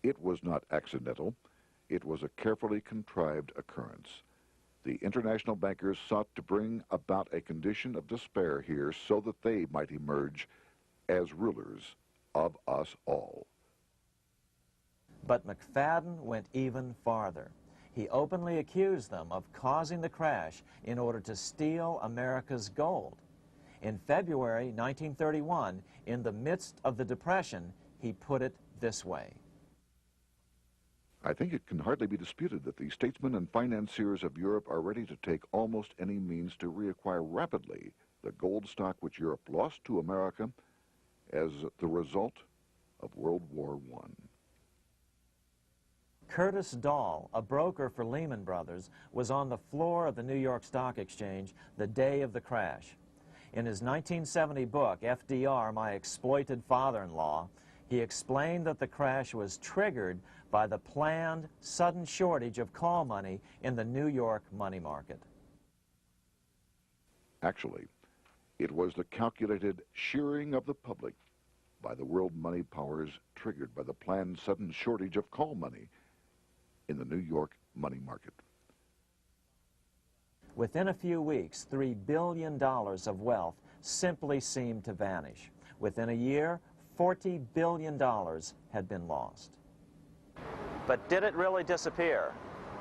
It was not accidental. It was a carefully contrived occurrence. The international bankers sought to bring about a condition of despair here so that they might emerge as rulers of us all. But McFadden went even farther. He openly accused them of causing the crash in order to steal America's gold. In February 1931, in the midst of the Depression, he put it this way. I think it can hardly be disputed that the statesmen and financiers of Europe are ready to take almost any means to reacquire rapidly the gold stock which Europe lost to America as the result of World War I. Curtis Dahl, a broker for Lehman Brothers, was on the floor of the New York Stock Exchange the day of the crash. In his 1970 book, FDR, My Exploited Father-in-Law, he explained that the crash was triggered by the planned sudden shortage of call money in the New York money market. Actually, it was the calculated shearing of the public by the world money powers triggered by the planned sudden shortage of call money in the New York money market. Within a few weeks, $3 billion of wealth simply seemed to vanish. Within a year, $40 billion had been lost. But did it really disappear?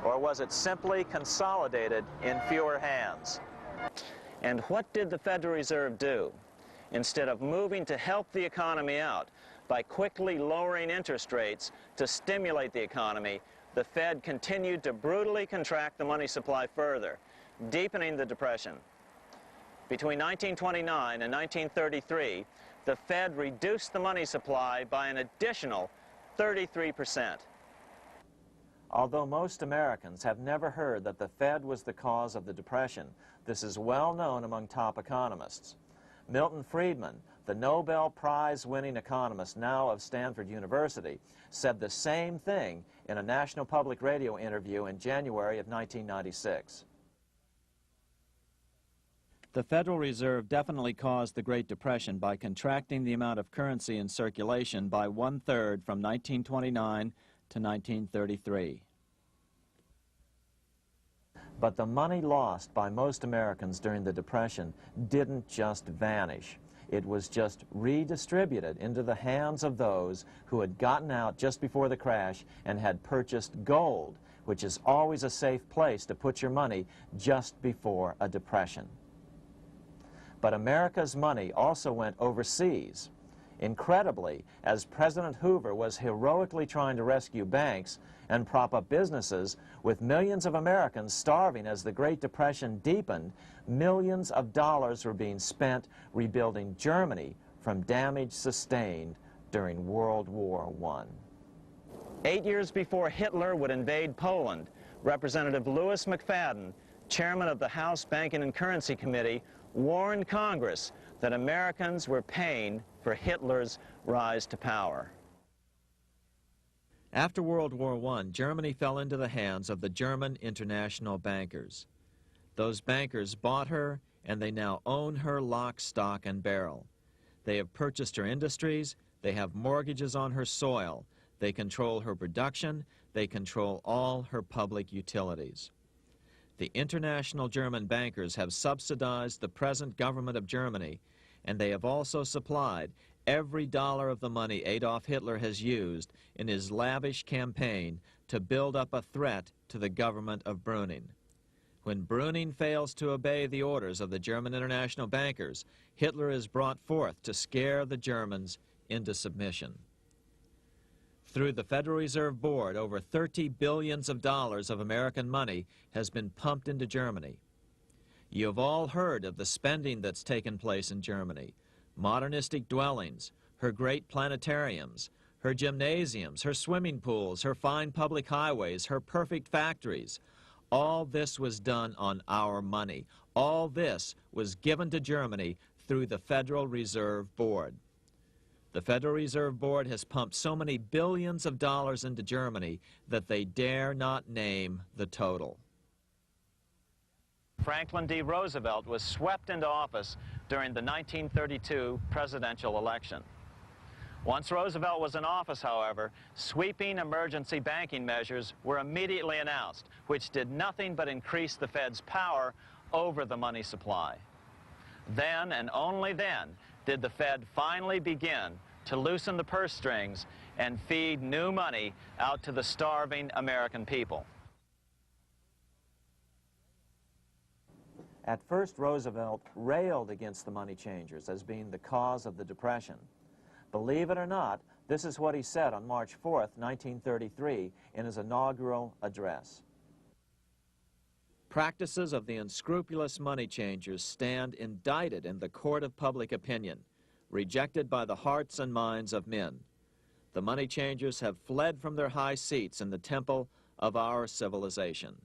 Or was it simply consolidated in fewer hands? And what did the Federal Reserve do? Instead of moving to help the economy out by quickly lowering interest rates to stimulate the economy, the Fed continued to brutally contract the money supply further, deepening the Depression. Between 1929 and 1933, the Fed reduced the money supply by an additional 33%. Although most Americans have never heard that the Fed was the cause of the Depression, this is well known among top economists. Milton Friedman, the Nobel Prize-winning economist now of Stanford University, said the same thing in a National Public Radio interview in January of 1996. The Federal Reserve definitely caused the Great Depression by contracting the amount of currency in circulation by 1/3 from 1929 to 1933. But the money lost by most Americans during the Depression didn't just vanish. It was just redistributed into the hands of those who had gotten out just before the crash and had purchased gold, which is always a safe place to put your money just before a depression. But America's money also went overseas. Incredibly, as President Hoover was heroically trying to rescue banks and prop up businesses, with millions of Americans starving as the Great Depression deepened, millions of dollars were being spent rebuilding Germany from damage sustained during World War I. 8 years before Hitler would invade Poland, Representative Louis McFadden, chairman of the House Banking and Currency Committee, warned Congress that Americans were paying for Hitler's rise to power. After World War I, Germany fell into the hands of the German international bankers. Those bankers bought her, and they now own her lock, stock, and barrel. They have purchased her industries, they have mortgages on her soil, they control her production, they control all her public utilities. The international German bankers have subsidized the present government of Germany, and they have also supplied every dollar of the money Adolf Hitler has used in his lavish campaign to build up a threat to the government of Brüning. When Brüning fails to obey the orders of the German international bankers, Hitler is brought forth to scare the Germans into submission. Through the Federal Reserve Board, over $30 billion of American money has been pumped into Germany. You have all heard of the spending that's taken place in Germany. Modernistic dwellings, her great planetariums, her gymnasiums, her swimming pools, her fine public highways, her perfect factories. All this was done on our money. All this was given to Germany through the Federal Reserve Board. The Federal Reserve Board has pumped so many billions of dollars into Germany that they dare not name the total. Franklin D. Roosevelt was swept into office during the 1932 presidential election. Once Roosevelt was in office, however, sweeping emergency banking measures were immediately announced, which did nothing but increase the Fed's power over the money supply. Then, and only then, did the Fed finally begin to loosen the purse strings and feed new money out to the starving American people. At first, Roosevelt railed against the money changers as being the cause of the Depression. Believe it or not, this is what he said on March 4th, 1933, in his inaugural address. Practices of the unscrupulous money changers stand indicted in the court of public opinion, rejected by the hearts and minds of men. The money changers have fled from their high seats in the temple of our civilization.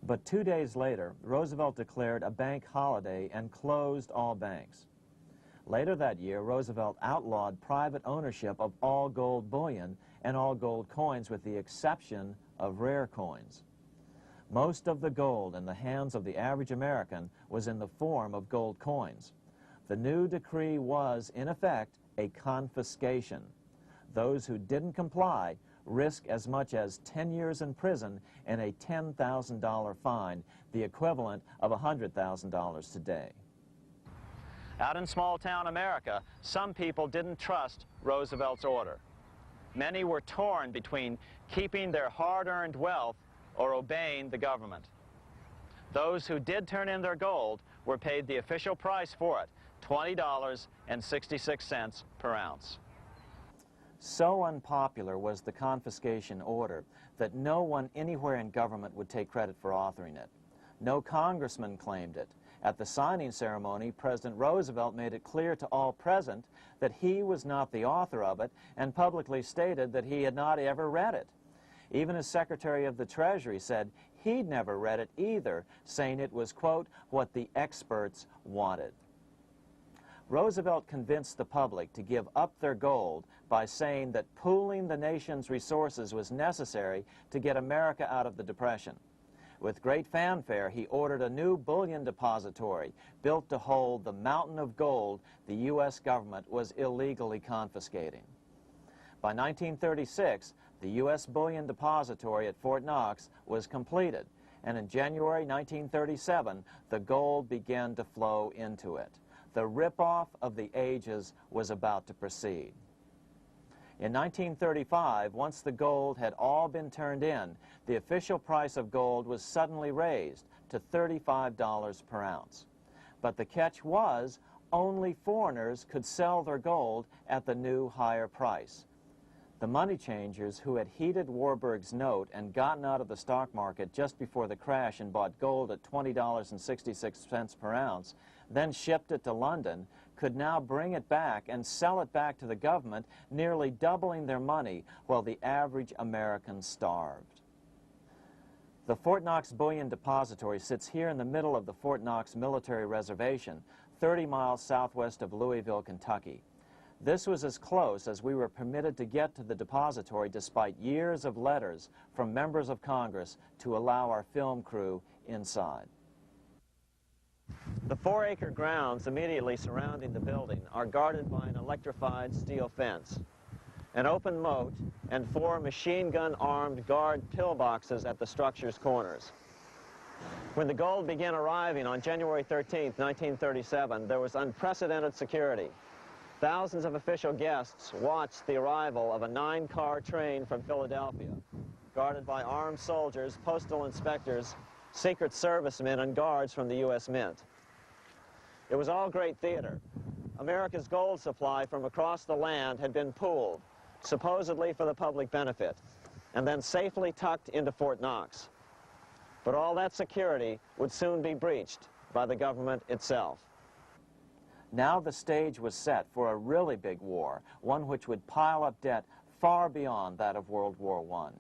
But 2 days later, Roosevelt declared a bank holiday and closed all banks. Later that year, Roosevelt outlawed private ownership of all gold bullion and all gold coins with the exception of rare coins. Most of the gold in the hands of the average American was in the form of gold coins. The new decree was, in effect, a confiscation. Those who didn't comply risk as much as 10 years in prison and a $10,000 fine, the equivalent of $100,000 today. Out in small-town America, some people didn't trust Roosevelt's order. Many were torn between keeping their hard-earned wealth or obeying the government. Those who did turn in their gold were paid the official price for it, $20.66 per ounce. So unpopular was the confiscation order that no one anywhere in government would take credit for authoring it. No congressman claimed it. At the signing ceremony, President Roosevelt made it clear to all present that he was not the author of it and publicly stated that he had not ever read it. Even his Secretary of the Treasury said he'd never read it either, saying it was, quote, what the experts wanted. Roosevelt convinced the public to give up their gold by saying that pooling the nation's resources was necessary to get America out of the Depression. With great fanfare, he ordered a new bullion depository built to hold the mountain of gold the U.S. government was illegally confiscating. By 1936, the U.S. Bullion Depository at Fort Knox was completed, and in January 1937, the gold began to flow into it. The rip-off of the ages was about to proceed. In 1935, once the gold had all been turned in, the official price of gold was suddenly raised to $35 per ounce. But the catch was, only foreigners could sell their gold at the new higher price. The money changers who had heeded Warburg's note and gotten out of the stock market just before the crash and bought gold at $20.66 per ounce, then shipped it to London, could now bring it back and sell it back to the government, nearly doubling their money while the average American starved. The Fort Knox Bullion Depository sits here in the middle of the Fort Knox Military Reservation, 30 miles southwest of Louisville, Kentucky. This was as close as we were permitted to get to the depository despite years of letters from members of Congress to allow our film crew inside. The 4-acre grounds immediately surrounding the building are guarded by an electrified steel fence, an open moat, and 4 machine-gun-armed guard pillboxes at the structure's corners. When the gold began arriving on January 13, 1937, there was unprecedented security. Thousands of official guests watched the arrival of a 9-car train from Philadelphia, guarded by armed soldiers, postal inspectors, Secret Servicemen, and guards from the U.S. Mint. It was all great theater. America's gold supply from across the land had been pooled, supposedly for the public benefit, and then safely tucked into Fort Knox. But all that security would soon be breached by the government itself. Now the stage was set for a really big war, one which would pile up debt far beyond that of World War I.